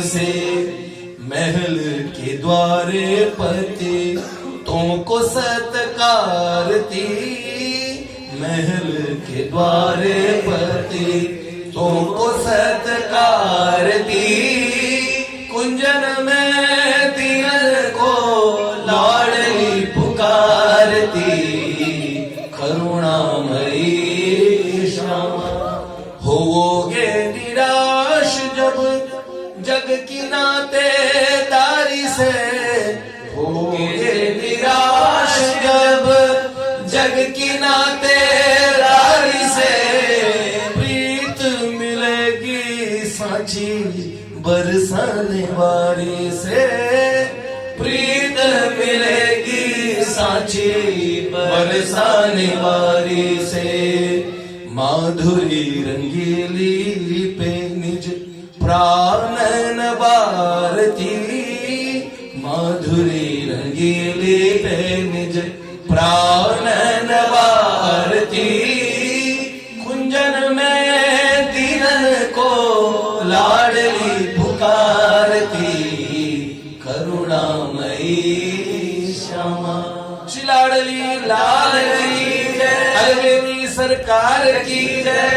से महल के द्वारे पति तुमको सत्कारती, महल के द्वारे पति तुमको सत्कारती, कुंजन में दियल को लाडली पुकारती, करुणामयी श्यामा। होवोगे निराश जब जग की नातेदारी से, होवोगे निराश जब जग की नातेदारी से, प्रीत मिलेगी साची बरसाने वारी से, प्रीत मिलेगी साची बरसाने वारी से। माधुरी रंगीली पे निज प्राणन भारती, माधुरी रंगीली पे निज प्राणन भारती, कुंजन में दीनन को लाडली पुकारती, करुणामयी श्यामा। श्री लाडली लाल की जय, अलबेली सरकार की जय।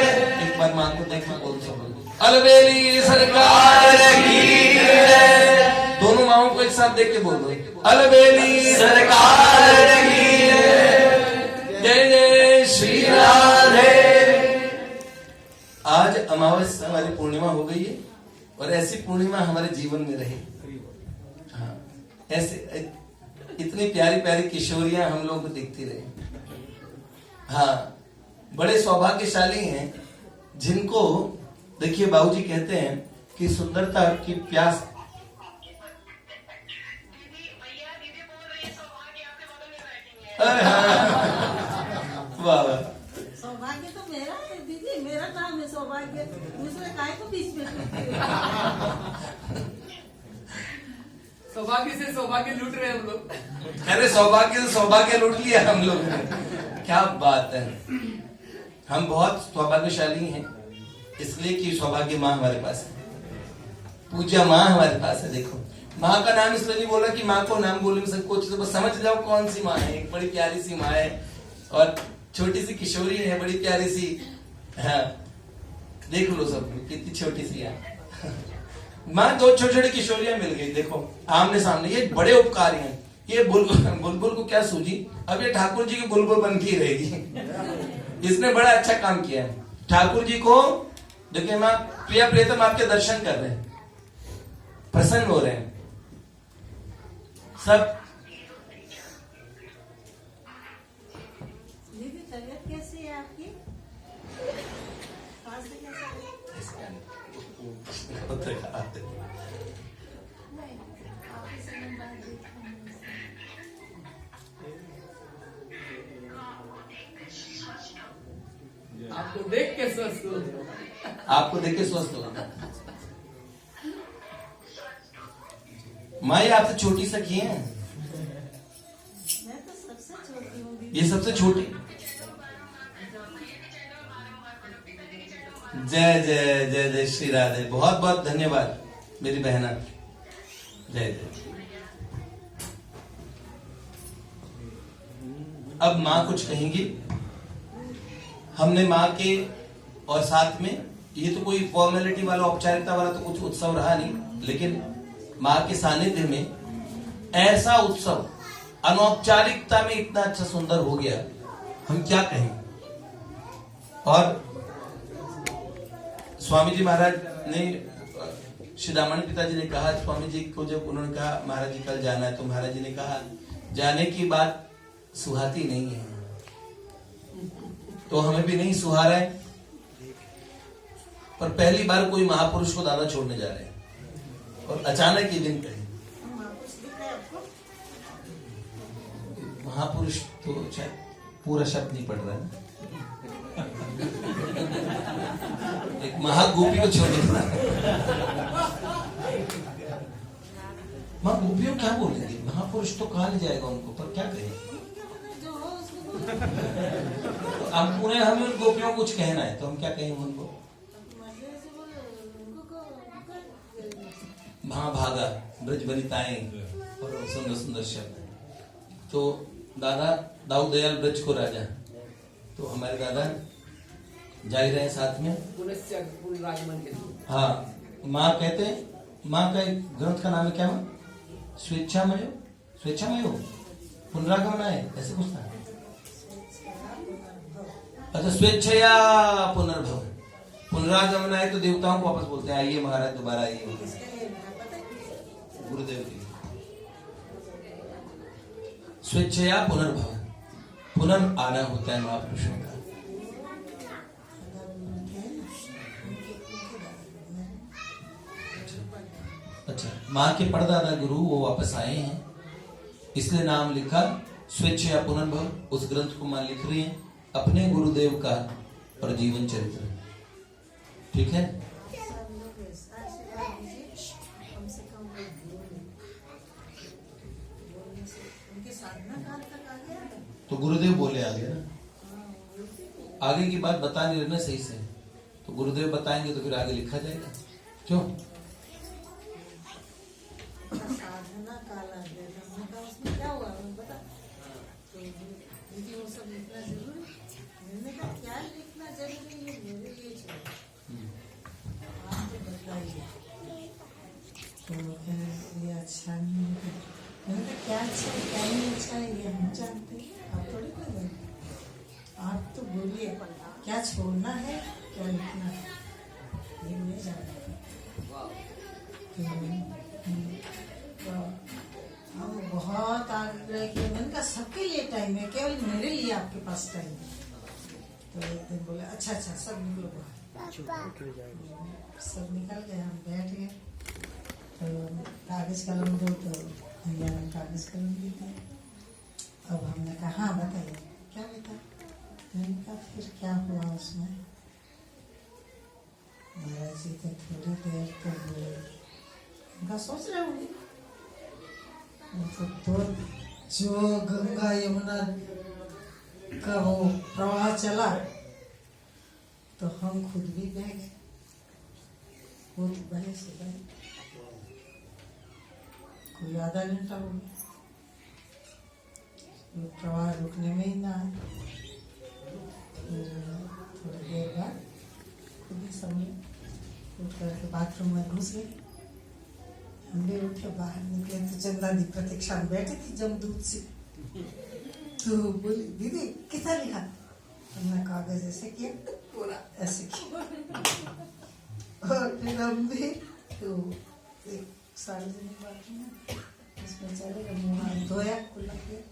एक बार मां को देखना बोलते हो, अलबेली सरकार की जय। दोनों माओं को एक साथ देख के बोल दो, अलबेली सरकार की जय, जय श्री राधे। आज अमावस्या हमारी पूर्णिमा हो गई है और ऐसी पूर्णिमा हमारे जीवन में रहे। हाँ, ऐसे इतनी प्यारी प्यारी किशोरियां हम लोग को दिखती रहे। हाँ, बड़े सौभाग्यशाली हैं जिनको, देखिए बाबूजी कहते हैं कि सुंदरता की प्यास। वाह वाह, सौभाग्य तो मेरा है दीदी, मेरा नाम है सौभाग्य, दूसरे काय को बीच में। सौभाग्य से सौभाग्य लूट रहे हैं हम लोग। अरे सौभाग्य से सौभाग्य लूट लिया हम लोग ने, क्या बात है। हम बहुत सौभाग्यशाली हैं इसलिए कि सौभाग्य माँ हमारे पास है, पूज्य माँ हमारे पास है। देखो माँ का नाम इसलिए नहीं बोला कि माँ को नाम बोलने में सबको अच्छे से बस समझ जाओ कौन सी माँ है। एक बड़ी प्यारी सी माँ है और छोटी सी किशोरी है, बड़ी प्यारी सी। हाँ, देख लो सब कितनी छोटी सी है माँ। दो छोटी छोटी किशोरियां मिल गई, देखो आमने सामने। ये बड़े उपकारी हैं। ये बुलबुल को क्या सूझी, अब ये ठाकुर जी की बुलबुल बन के रहेगी। इसने बड़ा अच्छा काम किया है। ठाकुर जी को देखिए माँ, प्रिया प्रियतम आपके दर्शन कर रहे हैं, प्रसन्न हो रहे हैं सब। दीदी तबीयत कैसी है आपकी? कैसा आपको देख के स्वस्थ हो, आपको देख के स्वस्थ होगा। माँ ये आपसे छोटी सखी है। मैं तो सबसे छोटी हूँ दीदी। ये सबसे छोटी। जय जय जय जय श्री राधे। बहुत बहुत धन्यवाद मेरी बहना। जय जय। अब माँ कुछ कहेंगी। हमने माँ के और साथ में, ये तो कोई फॉर्मेलिटी वाला औपचारिकता वाला तो कुछ उत्सव रहा नहीं, लेकिन माँ के सानिध्य में ऐसा उत्सव अनौपचारिकता में इतना अच्छा सुंदर हो गया, हम क्या कहें। और स्वामी जी महाराज ने, श्री दामन पिताजी ने कहा स्वामी जी को, जब उन्होंने कहा महाराज जी कल जाना है, तो महाराज जी ने कहा जाने की बात सुहाती नहीं है, तो हमें भी नहीं सुहारा है। पर पहली बार कोई महापुरुष को दादा छोड़ने जा रहे हैं और अचानक ये दिन कहे। महापुरुष तो शायद पूरा शब्द नहीं पढ़ रहा है। एक महागोपी को छोड़ देना। माँ गोपियों क्या बोलेंगे, महापुरुष तो कहा नहीं जाएगा उनको, पर क्या कहें। अब उन्हें हमें उन गोपियों को कुछ कहना है, तो हम क्या कहें उनको। महाभागा ब्रज वनिताएं और सुंदर सुंदर शब्द। तो दादा दाऊ दयाल ब्रज को राजा, तो हमारे दादा जा ही रहे साथ में। पुनरागमन के लिए। हाँ, माँ कहते हैं, माँ का एक ग्रंथ का नाम है क्या? माँ स्वेच्छामय, स्वेच्छामय हो पुनरागमन है, ऐसे कुछ था। अच्छा, स्वेच्छया पुनर्भव, पुनरागमन है तो देवताओं को वापस बोलते हैं आइए महाराज दोबारा आइए, गुरुदेव की स्वेच्छया पुनर्भव, पुनर् आना होता है महापुरुषों का। अच्छा, माँ के परदादा गुरु वो वापस आए हैं, इसलिए नाम लिखा स्वेच्छया पुनर्भव। उस ग्रंथ को माँ लिख रही है अपने गुरुदेव का और जीवन चरित्र। ठीक है, तो गुरुदेव बोले आगे ना, आगे की बात बता नहीं रहे सही से, तो गुरुदेव बताएंगे तो फिर आगे लिखा जाएगा। क्यों? साधना काला उसमें क्या हुआ बता, तो दीदी वो सब लिखना जरूरी, मैंने कहा क्या लिखना जरूरी है, मेरे लिए चाहिए आप तो बताइए। तो ये अच्छा नहीं है, मैंने कहा क्या अच्छा है क्या नहीं अच्छा है ये हम जानते हैं, आप थोड़ी ना जानते, आप तो बोलिए क्या छोड़ना है क्या लिखना है, ये मैं जानती हूँ। हम बहुत आग्रह किए, मैंने कहा सबके लिए टाइम है, केवल मेरे लिए आपके पास टाइम है। तो एक दिन बोले अच्छा अच्छा सब निकलो बाहर, सब निकल गए, हम बैठ गए। तो कागज कलम दो, तो भैया ने कागज कलम दी थी। अब हमने कहा हाँ बताइए क्या बता, मैंने कहा फिर क्या हुआ उसमें। महाराज जी तो थोड़ी देर तो बोले, उनका सोच रहे होंगे तो जो गंगा यमुना का वो प्रवाह चला तो हम खुद भी बह गए, वो तो बहे से बहे, कोई आधा घंटा हो गया, वो प्रवाह रुकने में ही ना आए। थोड़ी देर बाद खुद ही समय उठ करके बाथरूम में घुस गए। हम भी उठे बाहर निकले तो चंदा दी प्रतीक्षा में बैठी थी जमदूत से, तो बोली दीदी कितना लिखा, हमने कागज ऐसे किया पूरा ऐसे किया और फिर हम भी तो एक सार्वजनिक बाथरूम है उसमें चले गए, मुँह हाथ धोया खुला के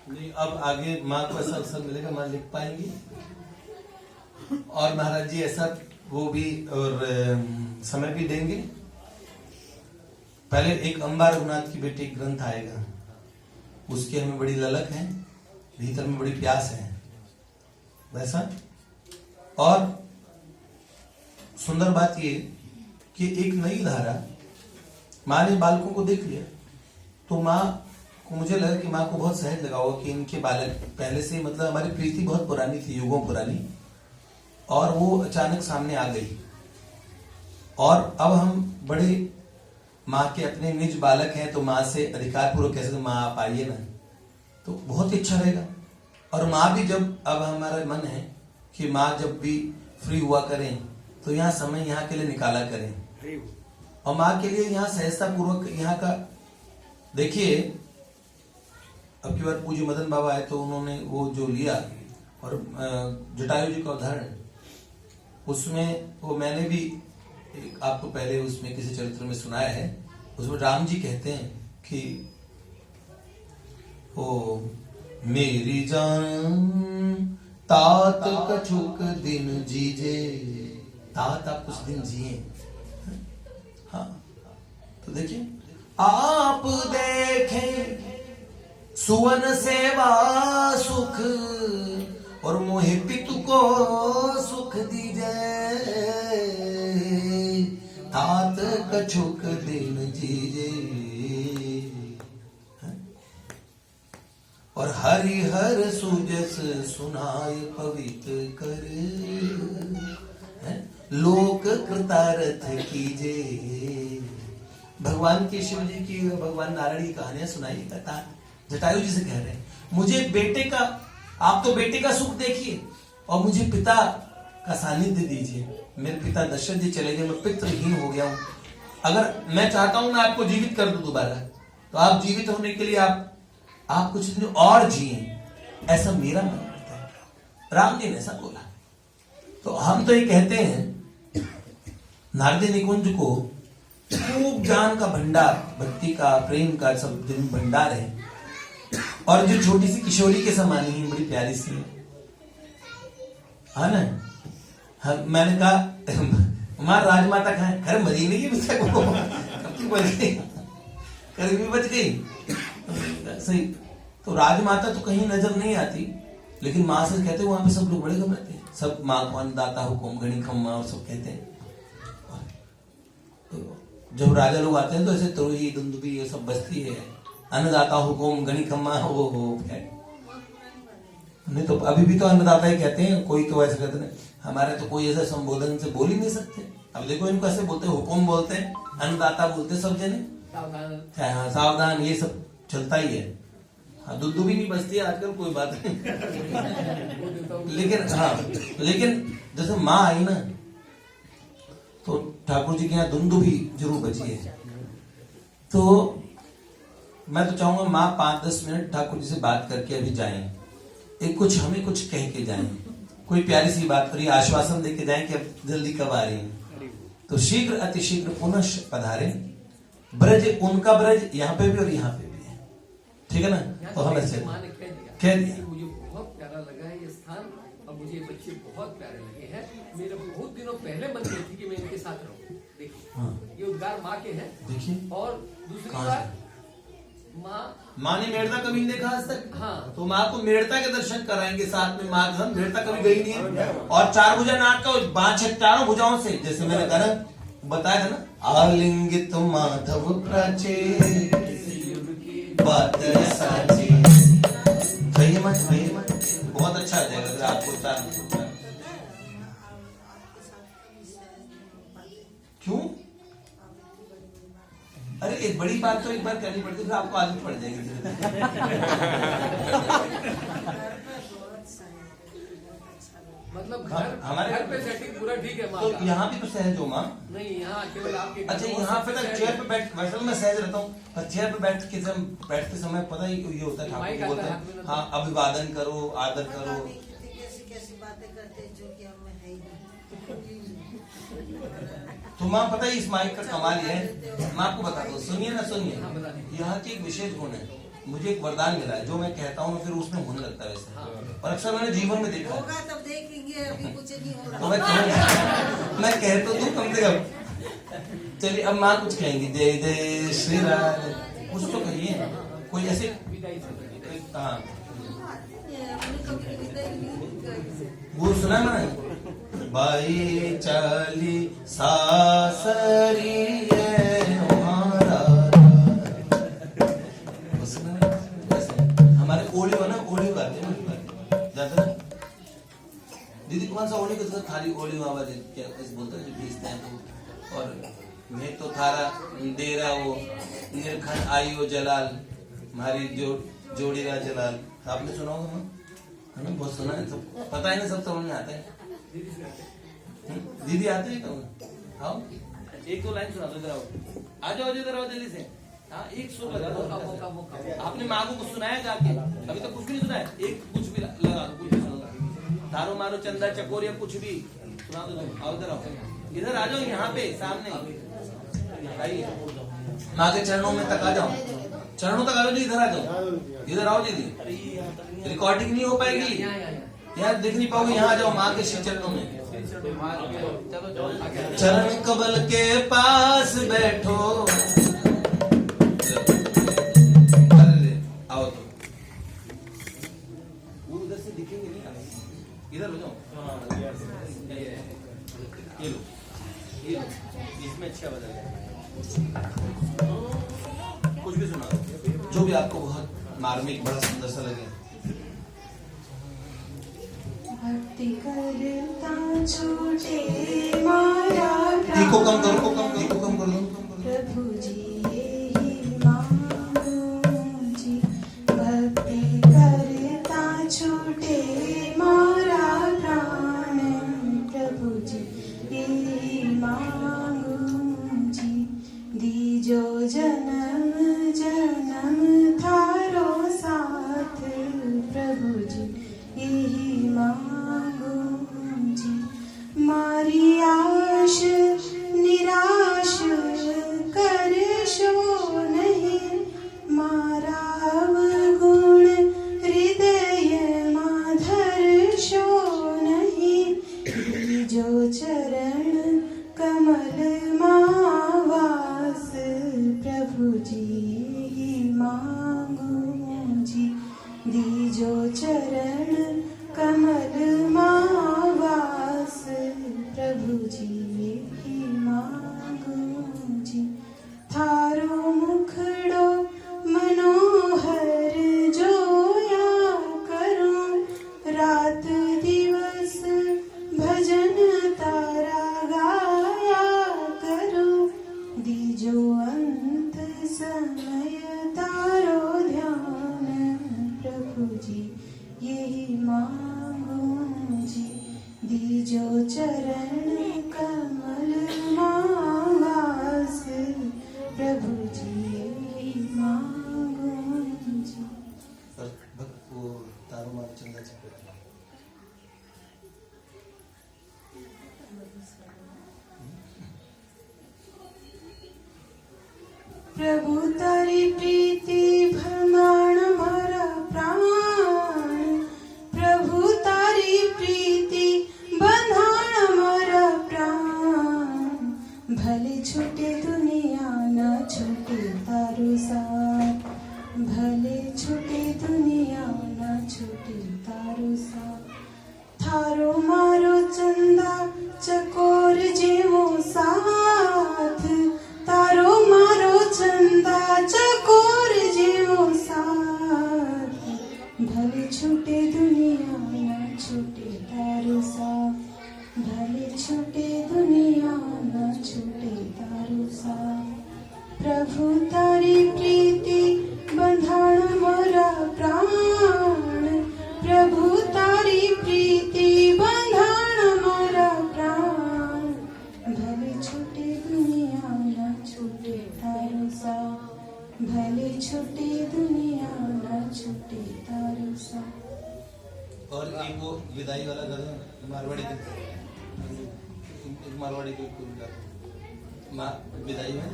नहीं। अब आगे माँ को ऐसा अवसर मिलेगा, माँ लिख पाएंगी, और महाराज जी ऐसा वो भी और समय भी देंगे। पहले एक अम्बा रघुनाथ की बेटी ग्रंथ आएगा, उसकी हमें बड़ी ललक है, भीतर में बड़ी प्यास है वैसा। और सुंदर बात ये कि एक नई धारा, माँ ने बालकों को देख लिया तो माँ को, मुझे लगा कि माँ को बहुत सहज लगा होगा कि इनके बालक पहले से, मतलब हमारी प्रीति बहुत पुरानी थी, युगों पुरानी, और वो अचानक सामने आ गई। और अब हम बड़े माँ के अपने निज बालक हैं, तो माँ से अधिकार पूर्वक कैसे, माँ आप आइए ना, तो बहुत अच्छा रहेगा। और माँ भी जब, अब हमारा मन है कि माँ जब भी फ्री हुआ करें तो यहाँ समय यहाँ के लिए निकाला करें, और माँ के लिए यहाँ सहजता पूर्वक यहाँ का देखिए। अब की बार पूज्य मदन बाबा आए तो उन्होंने वो जो लिया, और जटायु जी का उदाहरण, उसमें वो मैंने भी आपको पहले उसमें किसी चरित्र में सुनाया है। उसमें राम जी कहते हैं कि ओ मेरी जान तात कछुक दिन जीजे, तात आप कुछ दिन जिए। हाँ, तो देखिए, आप देखें सुवन सेवा सुख, और मोहे पितु को सुख दीजे, तात कछुक दिन जीजे। और हरिहर सुजस सुनाय पवित्र कर, लोक कृतार्थ कीजे। भगवान की, शिव जी की, भगवान नारायण की कहानियां सुनाई, कथा जटायु जी से कह रहे हैं, मुझे बेटे का, आप तो बेटे का सुख देखिए और मुझे पिता का सानिध्य दीजिए। मेरे पिता दशरथ जी चले गए, मैं पितृहीन हो गया हूं। अगर मैं चाहता हूं मैं आपको जीवित कर दूं दोबारा, तो आप जीवित होने के लिए आप कुछ दिन और जिए, ऐसा मेरा मन करता है। राम जी ने ऐसा बोला। तो हम तो ये कहते हैं नारदी निकुंज को खूब ज्ञान का भंडार, भक्ति का, प्रेम का सब दिन भंडार है, और जो छोटी सी किशोरी के समान ही बड़ी प्यारी सी है ना। मैंने कहा मां राजमाता कहाँ है? अरे मदीने की बच्चा को कब की बच गई, करीबी बच गई। सही, तो राजमाता तो कहीं नजर नहीं आती, लेकिन माँ से कहते वहां पे सब लोग बड़े घबराते हैं, सब माँ को अन्नदाता हुकुम गणी खम्मा और सब कहते हैं। तो जब राजा लोग आते हैं तो ऐसे तुरही दुंदुबी ये सब बजती है, अन्नदाता हुकुम गणी खम्मा हो नहीं तो अभी भी तो अन्नदाता ही कहते हैं, कोई तो ऐसे कहते हैं। हमारे तो कोई ऐसा संबोधन से बोल ही नहीं सकते। अब देखो इनको ऐसे बोलते हैं, हुकुम बोलते हैं, अन्नदाता बोलते हैं, सब जने हाँ सावधान, ये सब चलता ही है। हाँ दुंदुबी नहीं बजती है आजकल, कोई बात नहीं। लेकिन हाँ, लेकिन जैसे माँ आई ना, तो ठाकुर जी के यहाँ दुंदुबी जरूर बची है। तो मैं तो चाहूंगा माँ 5-10 मिनट ठाकुर जी से बात करके अभी जाएं, एक कुछ हमें कुछ कह के जाएं, कोई प्यारी सी बात करिए, आश्वासन दे के जाएं कि अब जल्दी कब आ रही हैं। तो शीघ्र अतिशीघ्र पुनः पधारे, ब्रज उनका ब्रज यहाँ पे भी और यहाँ पे भी है, ठीक है ना। तो हम ऐसे कह दिया मुझे बहुत प्यारा लगा है ये स्थान, और मुझे ये बच्चे बहुत प्यारे लगे हैं। मेरे बहुत दिनों पहले मन में थी कि मैं इनके साथ रहूं। देखिए ये उद्गार माँ के हैं, देखिए। और दूसरी बात, माँ ने मेड़ता कभी नहीं देखा आज तक। हाँ, तो माँ को मेड़ता के दर्शन कराएंगे साथ में। माँ हम मेड़ता कभी गई नहीं है, और 4 भुजा नाग का 5 चारों भुजाओं से, जैसे मैंने कहा ना, बताया था ना, आलिंगित माधव प्राचे बात साची। बहुत अच्छा आ जाएगा अगर आपको 4। क्यों? अरे एक बड़ी बात तो एक बार करनी पड़ती है, फिर आपको आदत पड़ जाएगी। मतलब हमारे घर पे सेटिंग पूरा ठीक है। तो यहाँ भी तो सहज हो माँ? नहीं, यहाँ केवल आपके। अच्छा, यहाँ पे चेयर पे बैठ, वैसे तो मैं सहज रहता हूँ, पर चेयर पे बैठते समय पता ही ये होता है, ठाकुर बोलते हैं हाँ अभिवादन करो, आदर करो। कैसी बातें करते हैं जो कि हमें है ही। तो माँ पता है इस माइक का कमाल है, मैं आपको बता दूं, सुनिए ना सुनिए, यहाँ की एक विशेष गुण है, मुझे एक वरदान मिला है, जो मैं कहता हूँ फिर उसमें होने लगता है वैसे, और अक्सर मैंने जीवन में देखा होगा तब देखेंगे, अभी कुछ नहीं हो रहा। तो मैं कह तो दूं कम से कम। चलिए अब माँ कुछ कहेंगी, जय जय श्री राम, कुछ तो कहिए, कोई ऐसे। हाँ वो सुना मैंने, बाई चाली सासरी हमारे ओढ़ी हो ना, ओढ़ी गाते हैं दीदी, कौन सा ओढ़ी का थारी ओढ़ी आवाज क्या बोलते हैं जो भेजते हैं तो। और मैं तो थारा डेरा वो निर्खंड आई हो जलाल, हमारी जोड़ी रा जलाल, आपने सुना होगा है ना, बहुत सुना है, सब पता है ना, सब समझ में आता है। दीदी आते हैं कब? आओ एक दो लाइन सुना दो, इधर आओ, आ जाओ इधर आओ जल्दी से। हाँ एक सुर लगा दो। आपने माँ को कुछ सुनाया जाके? अभी तक कुछ नहीं सुनाया, एक कुछ भी लगा दो, कुछ भी सुना दो, तारो मारो चंदा चकोर या कुछ भी सुना दो। आओ इधर आओ, इधर आ जाओ, यहाँ पे सामने आइए, माँ के चरणों में तक आ जाओ, चरणों तक आ जाओ, इधर आ जाओ, इधर आओ दीदी, रिकॉर्डिंग नहीं हो पाएगी यार, देख नहीं पाओगे, यहाँ आ जाओ माँ के श्री चरणों में। चरण कमल के पास बैठो, आओ तो वो उधर से दिखेंगे नहीं, इधर हो जाओ, ये लो, ये लो, इसमें अच्छा बदल जाएगा, कुछ भी सुना जो भी आपको बहुत मार्मिक बड़ा सुंदर सा लगे। भक्ति करता छूटे मारा प्राण। देखो कम करो, देखो कम कर लो। प्रभु जी यही मांगू जी, भक्ति करता छूटे मारा प्राण। प्रभु जी यही मांगू जी, दीजो जन्म जन्म थारो साथ। प्रभु जी यही मांगू जी, मारी आश निराश करशो नहीं, मारा अवगुण हृदय माधरशो नहीं। जो चरण कमल मावास। प्रभु जी ही मांगू जी, दीजो चरण कमल मावास। प्रभु जी ही मांगू जी, थारो मुखड़ो मनोहर जोया करूं। रात दिवस भजन तारा गाया करूं। दीजो अंत समय तारो ध्यान। प्रभु जी यही मांगू जी, दीजो चरण कमल मावास। प्रभु जी यही मांगू जी। वो तारो मार चंदा छपे। प्रभु तारी प्रीति भरमाण मारा प्राण। प्रभु तारी प्रीति बंधाण मारा प्राण। भले छूटे दुनिया न छूटे तारो साथ। भले छूटे दुनिया न छूटे तारो साथ। थारो मारो चंदा चकोर जेवो साथ। तारो मारो चंदा चकोर जेवो साथ। भले छूटे दुनिया न छूटे तारो साथ। भले छूटे दुनिया न छूटे तारो साथ। प्रभु तारी प्रीति बंधाण मोरा प्राण। प्रभु तारी प्रीति बंधाण मोरा प्राण। भले छूटे दुनिया न छूटे तारो साथ। भले छूटे दुनिया न छूटे तारो साथ। और एक वो विदाई वाला गा दो, मारवाड़ी के, मारवाड़ी के कोई गा दो। विदाई में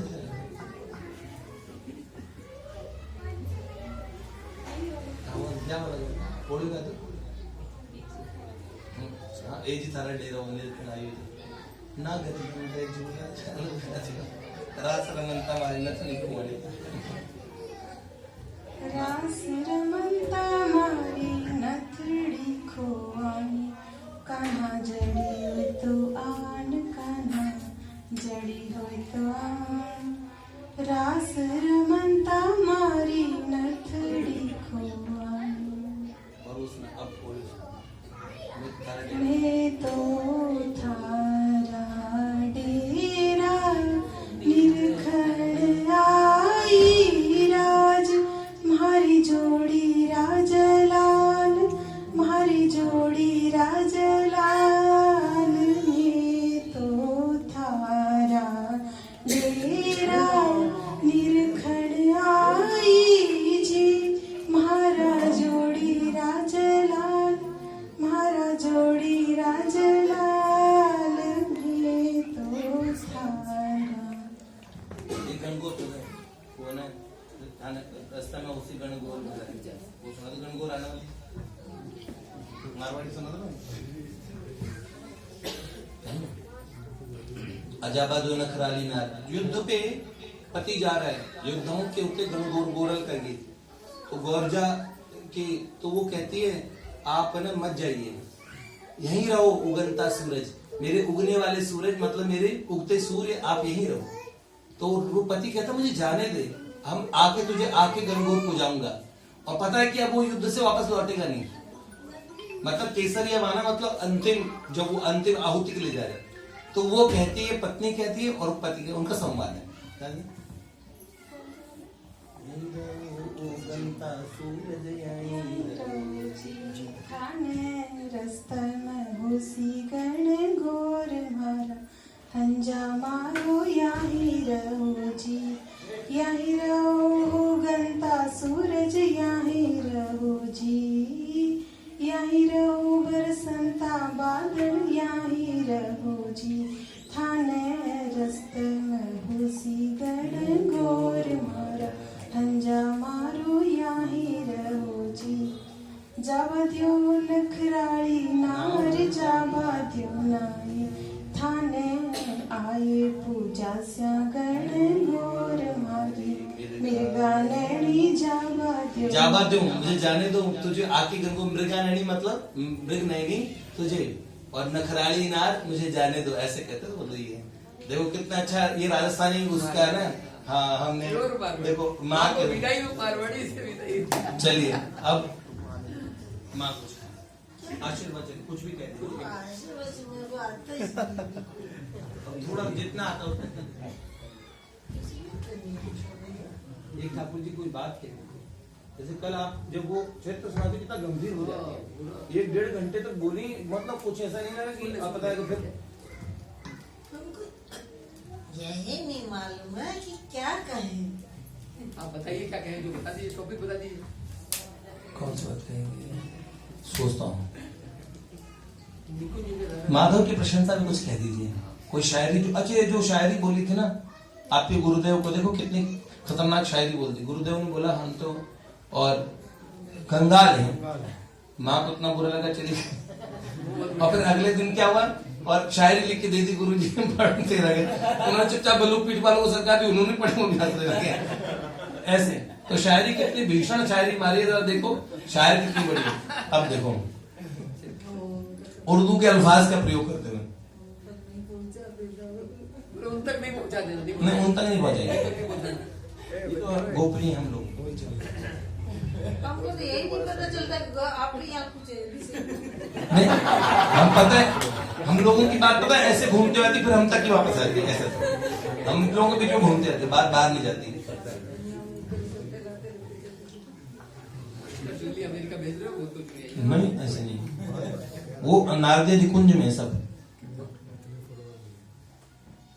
क्या बोला पोड़ी गा दो। हाँ एजी थारा डेरा होने आई हुई ना गरीब मुझे जुड़ा चलो रास रमनता मारी न तो निकल पड़े। रास रमनता मारी नथड़ी खोवानी। कान्हा जड़ी हो तो आन, कान्हा जड़ी हो तो आन। रास रमनता मारी नथड़ी खोवानी। और उसने अब पोड़ी मैं तो थारा डेरा निरखण आई राज। म्हारी जोड़ी राजलाल, म्हारी जोड़ी राजलाल। मैं तो थारा डेरा निरखण आई जी। म्हारा जोड़ी राजलाल, म्हारा जोड़ी राजलाल। मैं तो थारा। एक गणगौर तो है वो ना रास्ता में उसी गणगौर में वो सुना तो गणगौर आने वाली मारवाड़ी सुना था अजाबा जो नखराली नार। युद्ध पे पति जा रहा है, योद्धाओं के ऊपर गणगौर गोरल करके तो गौरजा की तो वो कहती है आप न मत जाइए, यहीं रहो उगनता सूरज। मेरे उगने वाले सूरज मतलब मेरे उगते सूर्य, आप यहीं रहो। तो वो पति कहता मुझे जाने दे, हम आके तुझे आके गणगौर को जाऊंगा। और पता है कि अब वो युद्ध से वापस लौटेगा नहीं। मतलब केसरिया माना मतलब अंतिम, जब वो अंतिम आहुति के लिए जा रहे हैं, तो वो कहती है, पत्नी कहती है और पति का उनका संवाद है। रस्तन घुसी गण गोर मारा, हंजा मारो याही रहो जी, याही रहो गंता सूरज, याही रहो जी, याही रहो बरसंता बादल, याही रहो जी, थाने रस्तन घुसी गण गोर मारा, हंजा मारो याही रहो जी। जावा द्यो नखराली नार, जावा द्यो नाई, थाने आए पूजा स्या गण गोर मारी, मृगानैणी जावा द्यो, जावा दो मुझे जाने दो तुझे, आके घर को मृगानैणी मतलब मृग नैनी तुझे, और नखराली नार मुझे जाने दो, ऐसे कहते तो बोलो। ये देखो कितना अच्छा ये राजस्थानी उसका है ना। हाँ हमने देखो माँ के विदाई में मारवाड़ी से विदाई। चलिए अब माँ कुछ आशीर्वाद चलिए, कुछ भी कहते वो आशीर्वाद से मेरे को आता ही नहीं। थोड़ा जितना आता है उतना। एक ठाकुर जी कोई बात कहते थे, जैसे कल आप जब वो चरित्र सुनाते कितना गंभीर हो जाती है, 1-1.5 घंटे तक बोली, मतलब कुछ ऐसा नहीं लगा कि आप बताए तो फिर तुमको यही नहीं मालूम है कि क्या कहें। आप बताइए क्या कहें, जो बता दीजिए, टॉपिक बता दीजिए। कौन सी बात कहेंगे, सोचता हूँ। बिल्कुल नहीं दे रहा है। माधव की प्रशंसा में कुछ कह दीजिए, कोई शायरी जो, अच्छा जो शायरी बोली थी ना आपके गुरुदेव को, देखो कितनी खतरनाक शायरी बोल दी। गुरुदेव ने बोला हम तो और कंगाल हैं, माँ को इतना बुरा लगा, चली गई। और फिर अगले दिन क्या हुआ, और शायरी लिख के दे दी गुरु जी, पढ़ते रहे। उन्होंने चुपचाप बलू पीठ वालों को सरकार दी, उन्होंने पढ़ी, वो भी हंसने लगे। ऐसे तो शायरी कितनी भीषण शायरी मारी है, देखो शायर कितनी बड़ी है। अब देखो उर्दू के अल्फाज का प्रयोग करते हुए, उन तक नहीं पहुंचा देना। नहीं उन तक नहीं पहुंचाएंगे, नहीं पहुंचाना। ये तो गोपनीय हम लोग। हमको तो यही नहीं पता चलता कि आपकी यहाँ कुछ नहीं हम पता है, हम लोगों की बात पता है, ऐसे घूमते आती फिर हम तक ही वापस आती है। ऐसे हम लोगों के बीच में घूमते आते, बात बाहर नहीं जाती। अमेरिका भेज रहे हो, वो तो नहीं ऐसे नहीं, वो नारदे निकुंज में सब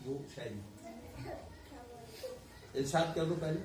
वो शायरी इरशाद कर दो पहले।